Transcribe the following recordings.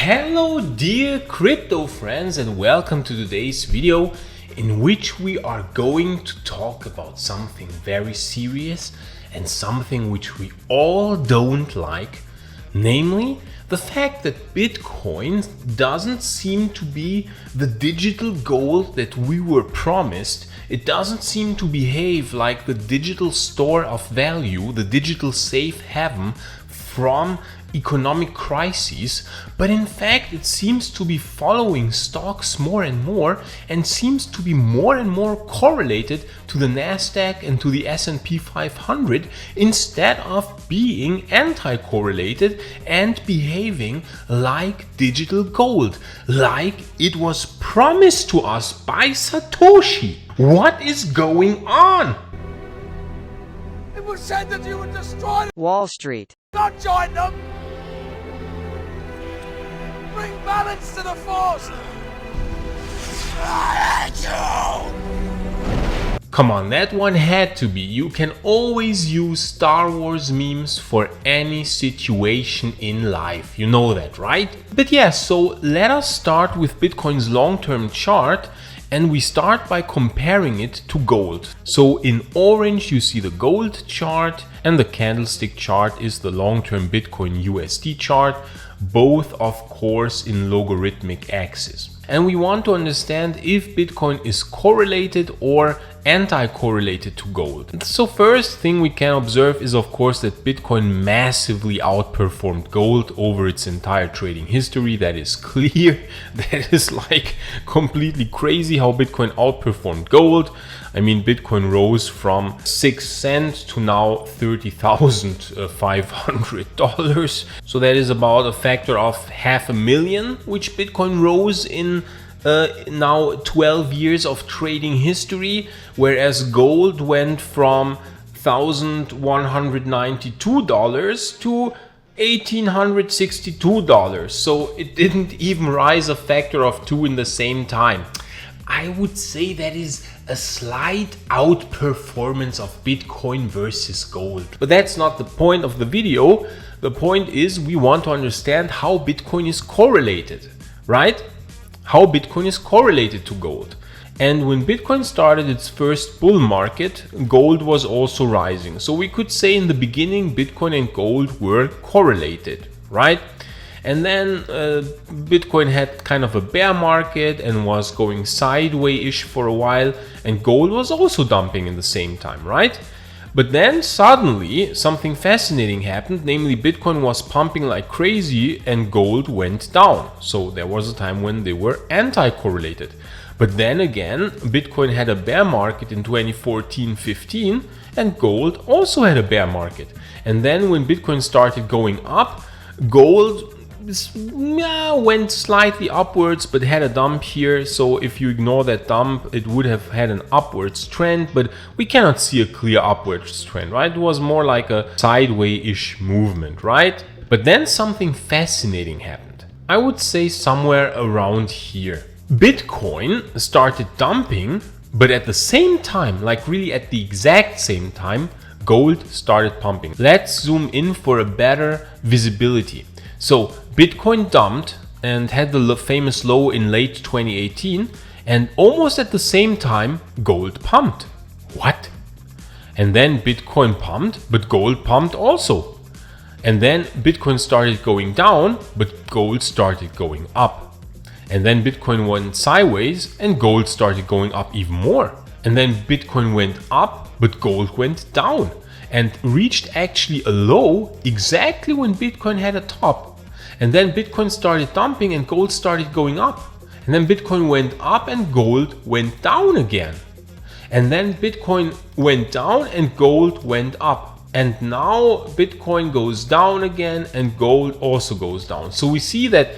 Hello dear crypto friends, and welcome to today's video in which we are going to talk about something very serious and something which we all don't like, namely the fact that Bitcoin doesn't seem to be the digital gold that we were promised. It doesn't seem to behave like the digital store of value, the digital safe haven from economic crises, but in fact it seems to be following stocks more and more and seems to be more and more correlated to the Nasdaq and to the S&P 500 instead of being anti-correlated and behaving like digital gold, like it was promised to us by Satoshi. What is going on? It was said that you would destroy Wall Street. not join them. Bring balance to the force. I hate you. Come on, that one had to be. You can always use Star Wars memes for any situation in life. You know that, right? But yeah, so let us start with Bitcoin's long-term chart, and we start by comparing it to gold. So in orange you see the gold chart, and the candlestick chart is the long-term Bitcoin USD chart, both of course in logarithmic axis. And we want to understand if Bitcoin is correlated or anti-correlated to gold. So first thing we can observe is of course that Bitcoin massively outperformed gold over its entire trading history. That is clear. That is like completely crazy how Bitcoin outperformed gold. I mean, Bitcoin rose from 6 cents to now $30,500. So that is about a factor of $500,000, which Bitcoin rose in now 12 years of trading history, whereas gold went from $1,192 to $1,862. So it didn't even rise a factor of 2 in the same time. I would say that is a slight outperformance of Bitcoin versus gold. But that's not the point of the video. The point is we want to understand how Bitcoin is correlated, right? How Bitcoin is correlated to gold. And when Bitcoin started its first bull market, gold was also rising. So we could say in the beginning Bitcoin and gold were correlated, right? And then Bitcoin had kind of a bear market and was going sideways-ish for a while, and gold was also dumping in the same time, right? But then suddenly something fascinating happened, namely Bitcoin was pumping like crazy and gold went down. So there was a time when they were anti-correlated. But then again, Bitcoin had a bear market in 2014-15 and gold also had a bear market. And then when Bitcoin started going up, gold went slightly upwards but had a dump here. So if you ignore that dump, it would have had an upwards trend, but we cannot see a clear upwards trend, right? It was more like a sideways-ish movement, right? But then something fascinating happened. I would say somewhere around here. Bitcoin started dumping, but at the same time, like really at the exact same time, gold started pumping. Let's zoom in for a better visibility. So Bitcoin dumped and had the famous low in late 2018, and almost at the same time gold pumped. What? And then Bitcoin pumped, but gold pumped also. And then Bitcoin started going down, but gold started going up. And then Bitcoin went sideways and gold started going up even more. And then Bitcoin went up, but gold went down and reached actually a low exactly when Bitcoin had a top. And then Bitcoin started dumping and gold started going up. And then Bitcoin went up and gold went down again. And then Bitcoin went down and gold went up. And now Bitcoin goes down again and gold also goes down. So we see that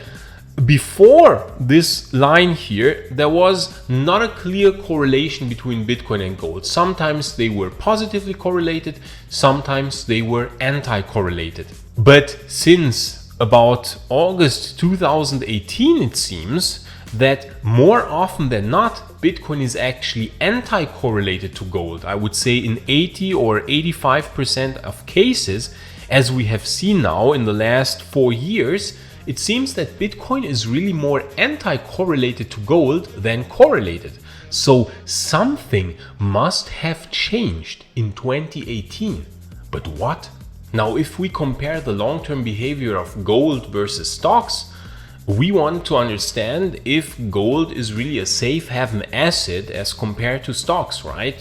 before this line here, there was not a clear correlation between Bitcoin and gold. Sometimes they were positively correlated, sometimes they were anti-correlated. But since about August 2018, it seems that more often than not, Bitcoin is actually anti-correlated to gold. I would say in 80 or 85% of cases, as we have seen now in the last 4 years, it seems that Bitcoin is really more anti-correlated to gold than correlated. So something must have changed in 2018. But what? Now, if we compare the long-term behavior of gold versus stocks, we want to understand if gold is really a safe haven asset as compared to stocks, right?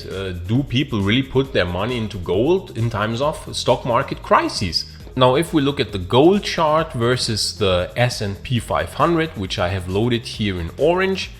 Do people really put their money into gold in times of stock market crises? Now, if we look at the gold chart versus the S&P 500, which I have loaded here in orange,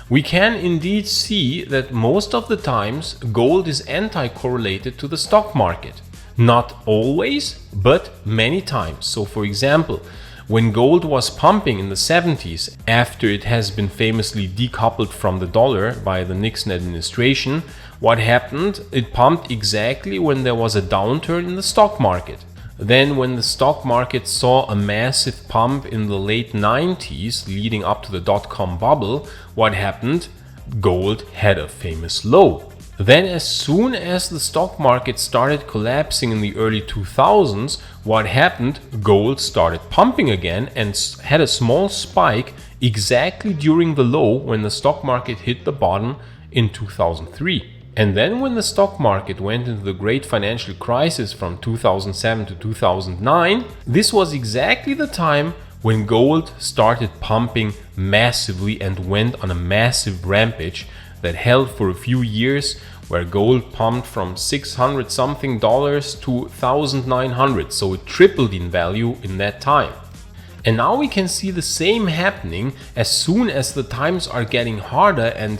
we can indeed see that most of the times gold is anti-correlated to the stock market. Not always, but many times. So for example, when gold was pumping in the 70s, after it has been famously decoupled from the dollar by the Nixon administration, what happened? It pumped exactly when there was a downturn in the stock market. Then when the stock market saw a massive pump in the late 90s leading up to the dot-com bubble, what happened? Gold had a famous low. Then as soon as the stock market started collapsing in the early 2000s, what happened? Gold started pumping again and had a small spike exactly during the low when the stock market hit the bottom in 2003. And then when the stock market went into the great financial crisis from 2007 to 2009, this was exactly the time when gold started pumping massively and went on a massive rampage that held for a few years, where gold pumped from 600 something dollars to 1,900, so it tripled in value in that time. And now we can see the same happening as soon as the times are getting harder and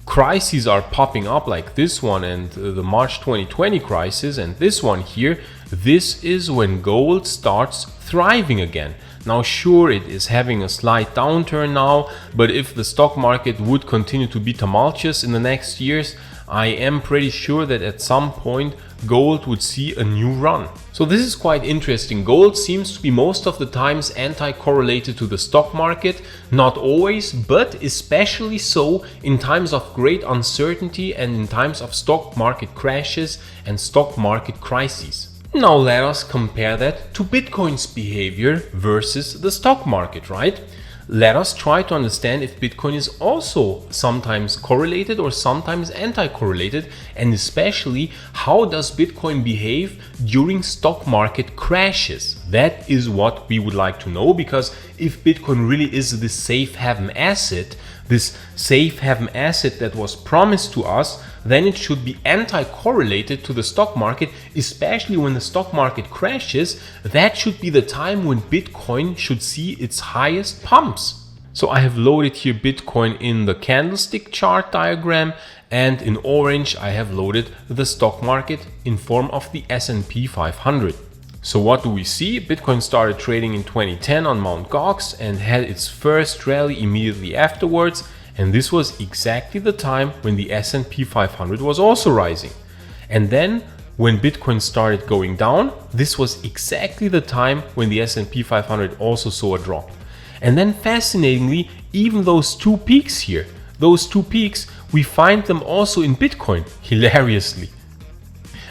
crises are popping up like this one and the March 2020 crisis and this one here. This is when gold starts thriving again. Now sure, it is having a slight downturn now, but if the stock market would continue to be tumultuous in the next years, I am pretty sure that at some point gold would see a new run. So this is quite interesting. Gold seems to be most of the times anti-correlated to the stock market, not always, but especially so in times of great uncertainty and in times of stock market crashes and stock market crises. Now let us compare that to Bitcoin's behavior versus the stock market, right? Let us try to understand if Bitcoin is also sometimes correlated or sometimes anti-correlated, and especially how does Bitcoin behave during stock market crashes. That is what we would like to know, because if Bitcoin really is this safe haven asset, this safe haven asset that was promised to us, then it should be anti-correlated to the stock market, especially when the stock market crashes. That should be the time when Bitcoin should see its highest pumps. So I have loaded here Bitcoin in the candlestick chart diagram, and in orange I have loaded the stock market in form of the S&P 500. So what do we see? Bitcoin started trading in 2010 on Mt. Gox and had its first rally immediately afterwards. And this was exactly the time when the S&P 500 was also rising. And then when Bitcoin started going down, this was exactly the time when the S&P 500 also saw a drop. And then fascinatingly, even those two peaks here, we find them also in Bitcoin, hilariously.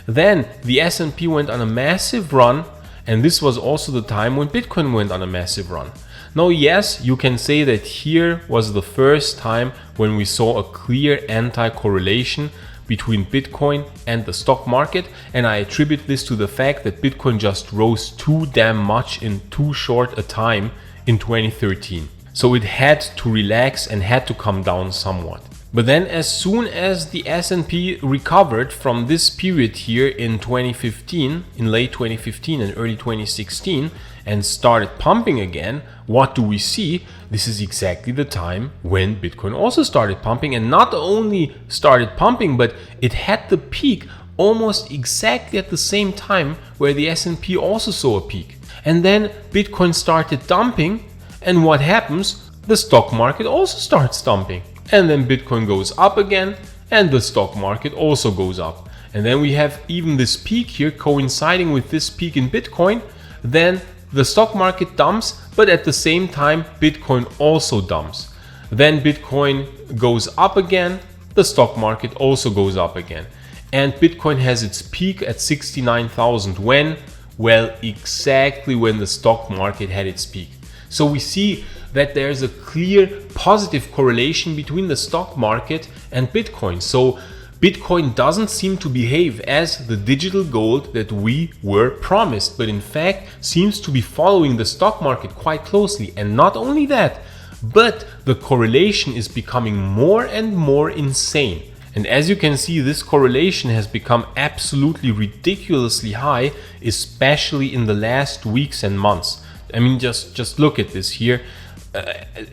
Then the S&P went on a massive run, and this was also the time when Bitcoin went on a massive run. Now, yes, you can say that here was the first time when we saw a clear anti-correlation between Bitcoin and the stock market, and I attribute this to the fact that Bitcoin just rose too damn much in too short a time in 2013. So it had to relax and had to come down somewhat. But then as soon as the S&P recovered from this period here in 2015, in late 2015 and early 2016, and started pumping again, what do we see? This is exactly the time when Bitcoin also started pumping, and not only started pumping, but it had the peak almost exactly at the same time where the S&P also saw a peak. And then Bitcoin started dumping, and what happens? The stock market also starts dumping. And then Bitcoin goes up again, and the stock market also goes up. And then we have even this peak here coinciding with this peak in Bitcoin. Then the stock market dumps, but at the same time Bitcoin also dumps. Then Bitcoin goes up again, the stock market also goes up again. And Bitcoin has its peak at 69,000 when? Well, exactly when the stock market had its peak. So we see that there's a clear positive correlation between the stock market and Bitcoin. So Bitcoin doesn't seem to behave as the digital gold that we were promised, but in fact seems to be following the stock market quite closely. And not only that, but the correlation is becoming more and more insane. And as you can see, this correlation has become absolutely ridiculously high, especially in the last weeks and months. I mean, just look at this here.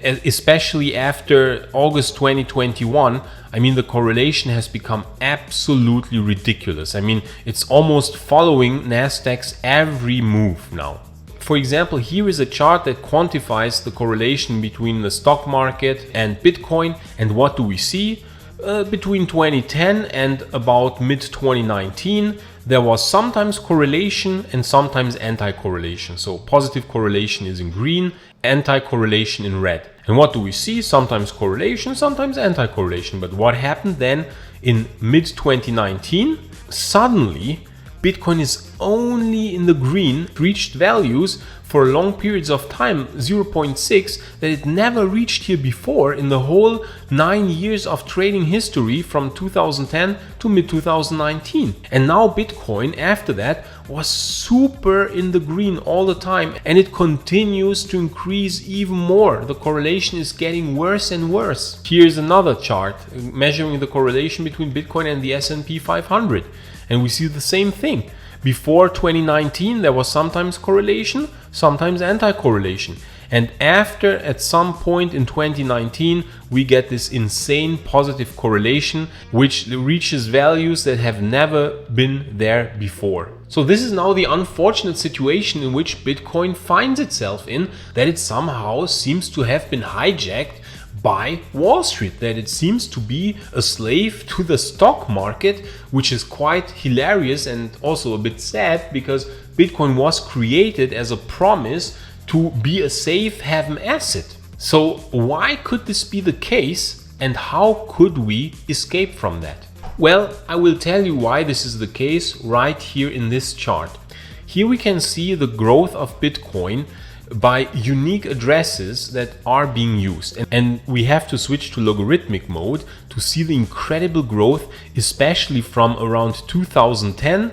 Especially after August 2021, I mean, the correlation has become absolutely ridiculous. I mean, it's almost following Nasdaq's every move now. For example, here is a chart that quantifies the correlation between the stock market and Bitcoin. And what do we see? Between 2010 and about mid-2019, there was sometimes correlation and sometimes anti-correlation. So positive correlation is in green, anti-correlation in red. And what do we see? Sometimes correlation, sometimes anti-correlation. But what happened then in mid-2019? Suddenly, Bitcoin is only in the green, reached values for long periods of time, 0.6, that it never reached here before in the whole 9 years of trading history from 2010 to mid-2019. And now Bitcoin after that was super in the green all the time, and it continues to increase even more. The correlation is getting worse and worse. Here's another chart measuring the correlation between Bitcoin and the S&P 500. And we see the same thing. Before 2019, there was sometimes correlation, sometimes anti-correlation. And after, at some point in 2019, we get this insane positive correlation, which reaches values that have never been there before. So this is now the unfortunate situation in which Bitcoin finds itself in, that it somehow seems to have been hijacked by Wall Street, that it seems to be a slave to the stock market, which is quite hilarious and also a bit sad, because Bitcoin was created as a promise to be a safe haven asset. So why could this be the case, and how could we escape from that? Well, I will tell you why this is the case right here in this chart. Here we can see the growth of Bitcoin by unique addresses that are being used, and we have to switch to logarithmic mode to see the incredible growth, especially from around 2010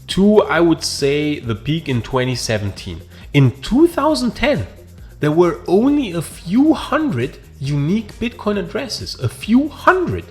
to, I would say, the peak in 2017. In 2010 there were only a few hundred unique Bitcoin addresses, a few hundred,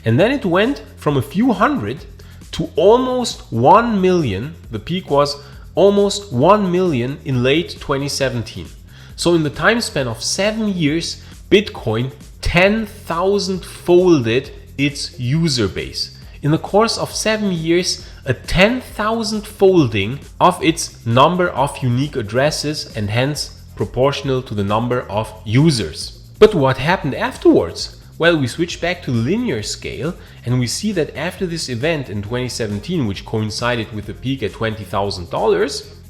and then it went from a few hundred to almost 1 million. The peak was almost 1 million in late 2017. So in the time span of 7 years, Bitcoin 10,000 folded its user base. In the course of 7 years, a 10,000 folding of its number of unique addresses, and hence proportional to the number of users. But what happened afterwards? Well, we switch back to the linear scale, and we see that after this event in 2017, which coincided with the peak at $20,000,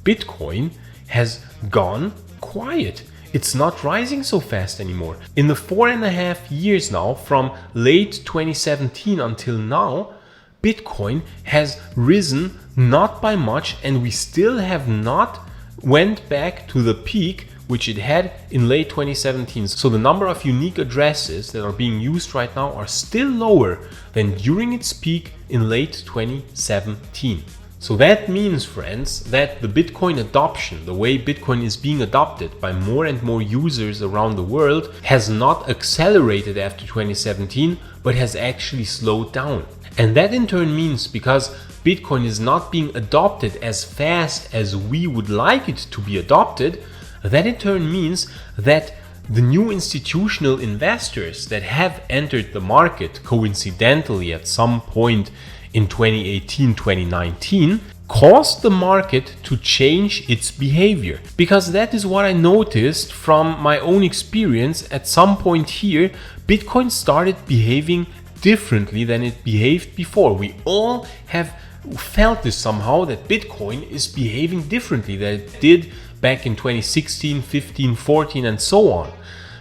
Bitcoin has gone quiet. It's not rising so fast anymore. In the 4.5 years now, from late 2017 until now, Bitcoin has risen not by much, and we still have not went back to the peak which it had in late 2017. So the number of unique addresses that are being used right now are still lower than during its peak in late 2017. So that means, friends, that the Bitcoin adoption, the way Bitcoin is being adopted by more and more users around the world, has not accelerated after 2017, but has actually slowed down. And that in turn means, because Bitcoin is not being adopted as fast as we would like it to be adopted, that in turn means that the new institutional investors that have entered the market coincidentally at some point in 2018-2019 caused the market to change its behavior. Because that is what I noticed from my own experience. At some point here, Bitcoin started behaving differently than it behaved before. We all have felt this somehow, that Bitcoin is behaving differently than it did back in 2016, 15, 14 and so on.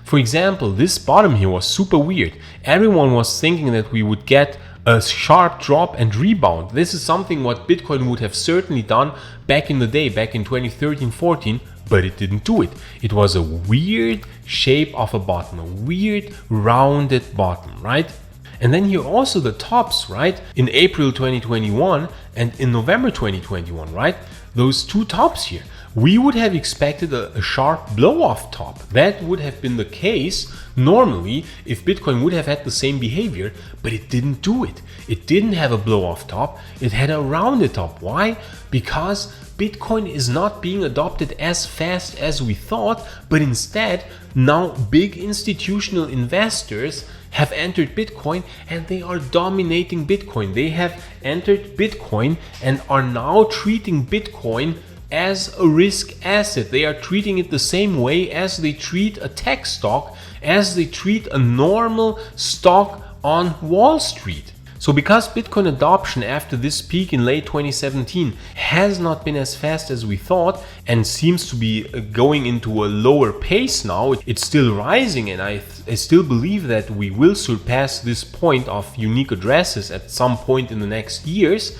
For example, this bottom here was super weird. Everyone was thinking that we would get a sharp drop and rebound. This is something what Bitcoin would have certainly done back in the day, back in 2013, 14, but it didn't do it. It was a weird shape of a bottom, a weird rounded bottom, right? And then here also the tops, right? In April 2021 and in November 2021, right? Those two tops here. We would have expected a sharp blow-off top. That would have been the case normally if Bitcoin would have had the same behavior, but it didn't do it. It didn't have a blow-off top. It had a rounded top. Why? Because Bitcoin is not being adopted as fast as we thought, but instead now big institutional investors have entered Bitcoin and they are dominating Bitcoin. They have entered Bitcoin and are now treating Bitcoin as a risk asset. They are treating it the same way as they treat a tech stock, as they treat a normal stock on Wall Street. So because Bitcoin adoption after this peak in late 2017 has not been as fast as we thought and seems to be going into a lower pace now, it's still rising, and I still believe that we will surpass this point of unique addresses at some point in the next years.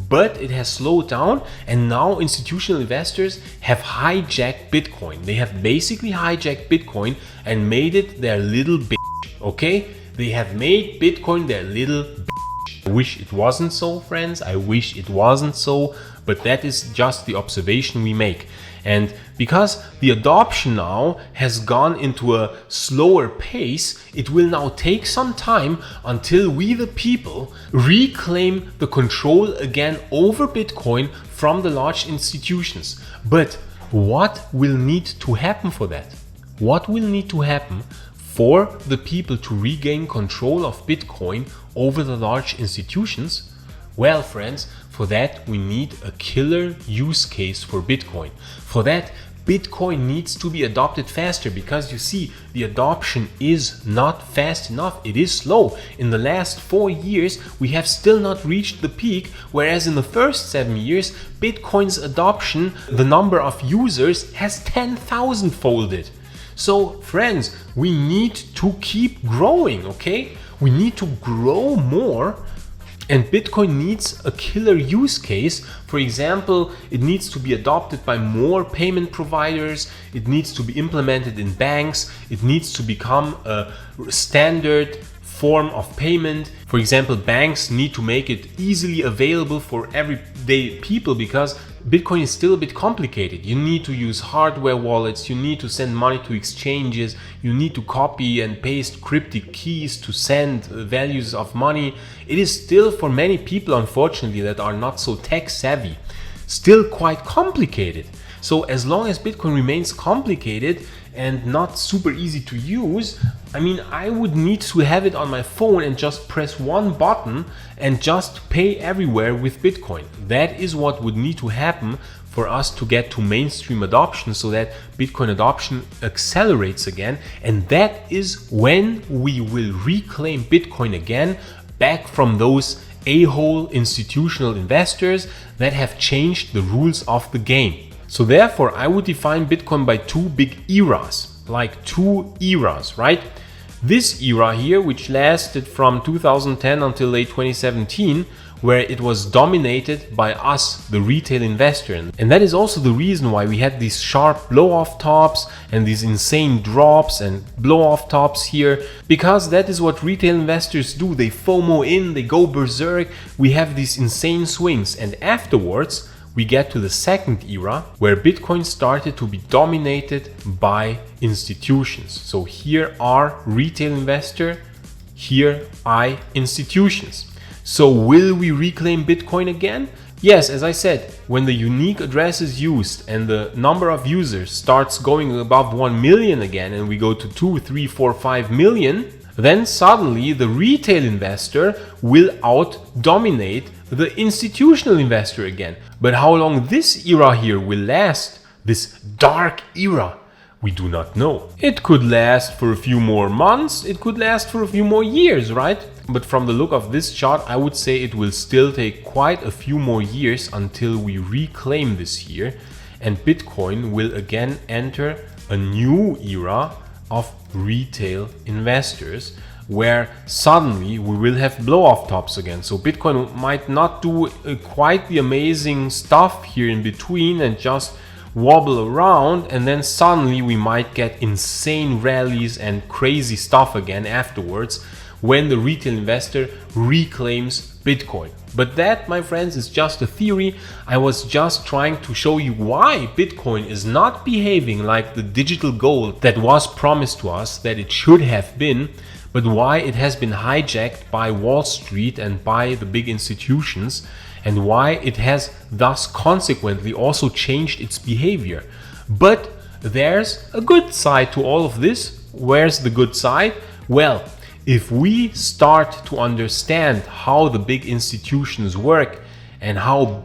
But it has slowed down, and now institutional investors have hijacked Bitcoin. They have basically hijacked Bitcoin and made it their little bitch, okay? They have made Bitcoin their little bitch. I wish it wasn't so, friends. I wish it wasn't so, but that is just the observation we make. And because the adoption now has gone into a slower pace, it will now take some time until we, the people, reclaim the control again over Bitcoin from the large institutions. But what will need to happen for that? What will need to happen for the people to regain control of Bitcoin over the large institutions? Well, friends, for that we need a killer use case for Bitcoin. For that, Bitcoin needs to be adopted faster, because you see, the adoption is not fast enough. It is slow. In the last 4 years, we have still not reached the peak, whereas in the first 7 years, Bitcoin's adoption, the number of users has 10,000 folded. So friends, we need to keep growing, okay? We need to grow more, and Bitcoin needs a killer use case. For example, it needs to be adopted by more payment providers, it needs to be implemented in banks, it needs to become a standard form of payment. For example, banks need to make it easily available for everyday people, because Bitcoin is still a bit complicated. You need to use hardware wallets, you need to send money to exchanges, you need to copy and paste cryptic keys to send values of money. It is still, for many people, unfortunately, that are not so tech savvy, still quite complicated. So as long as Bitcoin remains complicated and not super easy to use, I mean, I would need to have it on my phone and just press one button and just pay everywhere with Bitcoin. That is what would need to happen for us to get to mainstream adoption, so that Bitcoin adoption accelerates again. And that is when we will reclaim Bitcoin again, back from those a-hole institutional investors that have changed the rules of the game. So therefore, I would define Bitcoin by two big eras, like two eras, right? This era here, which lasted from 2010 until late 2017, where it was dominated by us, the retail investor. And that is also the reason why we had these sharp blow-off tops and these insane drops and blow-off tops here, because that is what retail investors do. They FOMO in, they go berserk, we have these insane swings, and afterwards we get to the second era, where Bitcoin started to be dominated by institutions. So here are retail investor, here I institutions. So will we reclaim Bitcoin again? Yes, as I said, when the unique address is used and the number of users starts going above 1 million again, and we go to 2, 3, 4, 5 million, then suddenly the retail investor will out-dominate the institutional investor again. But how long this era here will last, this dark era, we do not know. It could last for a few more months, it could last for a few more years, right? But from the look of this chart, I would say it will still take quite a few more years until we reclaim this here, and Bitcoin will again enter a new era of retail investors, where suddenly we will have blow-off tops again. So Bitcoin might not do quite the amazing stuff here in between and just wobble around, and then suddenly we might get insane rallies and crazy stuff again afterwards when the retail investor reclaims Bitcoin. But that, my friends, is just a theory. I was just trying to show you why Bitcoin is not behaving like the digital gold that was promised to us that it should have been, but why it has been hijacked by Wall Street and by the big institutions, and why it has thus consequently also changed its behavior. But there's a good side to all of this. Where's the good side? Well, if we start to understand how the big institutions work and how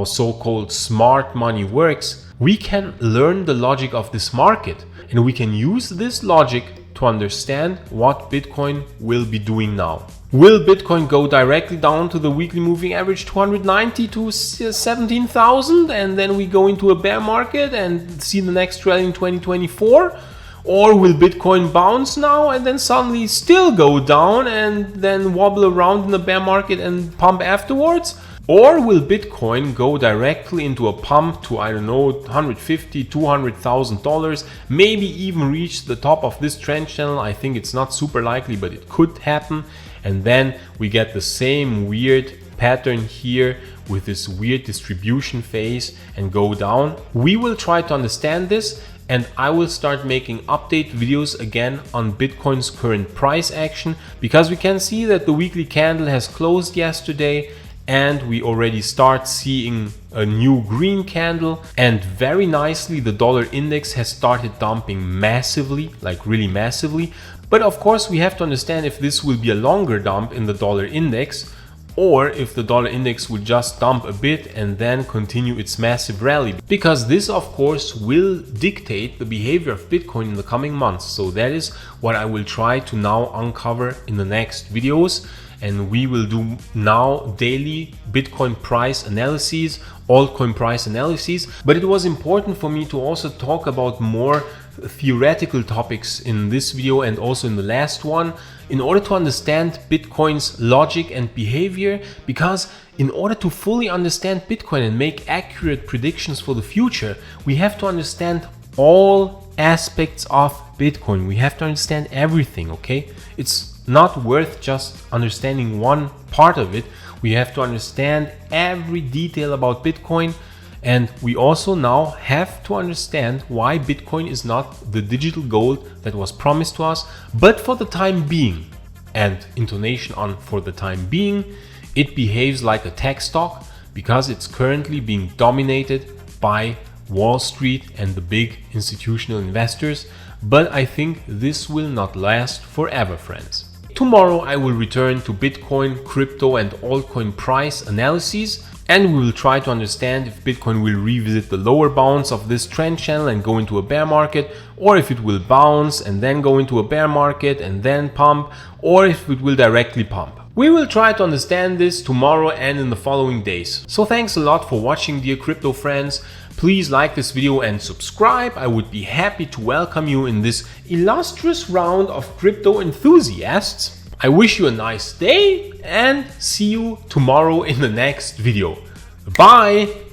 so-called smart money works, we can learn the logic of this market, and we can use this logic to understand what Bitcoin will be doing now. Will Bitcoin go directly down to the weekly moving average 290 to 17,000 and then we go into a bear market and see the next rally in 2024? Or will Bitcoin bounce now and then suddenly still go down and then wobble around in the bear market and pump afterwards? Or will Bitcoin go directly into a pump to, I don't know, $150,000, $200,000, maybe even reach the top of this trend channel? I think it's not super likely, but it could happen. And then we get the same weird pattern here with this weird distribution phase and go down. We will try to understand this, and I will start making update videos again on Bitcoin's current price action, because we can see that the weekly candle has closed yesterday and we already start seeing a new green candle, and very nicely the dollar index has started dumping massively, like really massively. But of course we have to understand if this will be a longer dump in the dollar index, or if the dollar index will just dump a bit and then continue its massive rally, because this of course will dictate the behavior of Bitcoin in the coming months. So that is what I will try to now uncover in the next videos, and we will do now daily Bitcoin price analyses, altcoin price analyses. But it was important for me to also talk about more theoretical topics in this video and also in the last one, in order to understand Bitcoin's logic and behavior, because in order to fully understand Bitcoin and make accurate predictions for the future, we have to understand all aspects of Bitcoin. We have to understand everything, okay? It's not worth just understanding one part of it. We have to understand every detail about Bitcoin. And we also now have to understand why Bitcoin is not the digital gold that was promised to us, but for the time being, and intonation on for the time being, it behaves like a tech stock because it's currently being dominated by Wall Street and the big institutional investors. But I think this will not last forever, friends. Tomorrow I will return to Bitcoin, crypto and altcoin price analyses, and we will try to understand if Bitcoin will revisit the lower bounds of this trend channel and go into a bear market, or if it will bounce and then go into a bear market and then pump, or if it will directly pump. We will try to understand this tomorrow and in the following days. So thanks a lot for watching, dear crypto friends. Please like this video and subscribe. I would be happy to welcome you in this illustrious round of crypto enthusiasts. I wish you a nice day and see you tomorrow in the next video. Bye!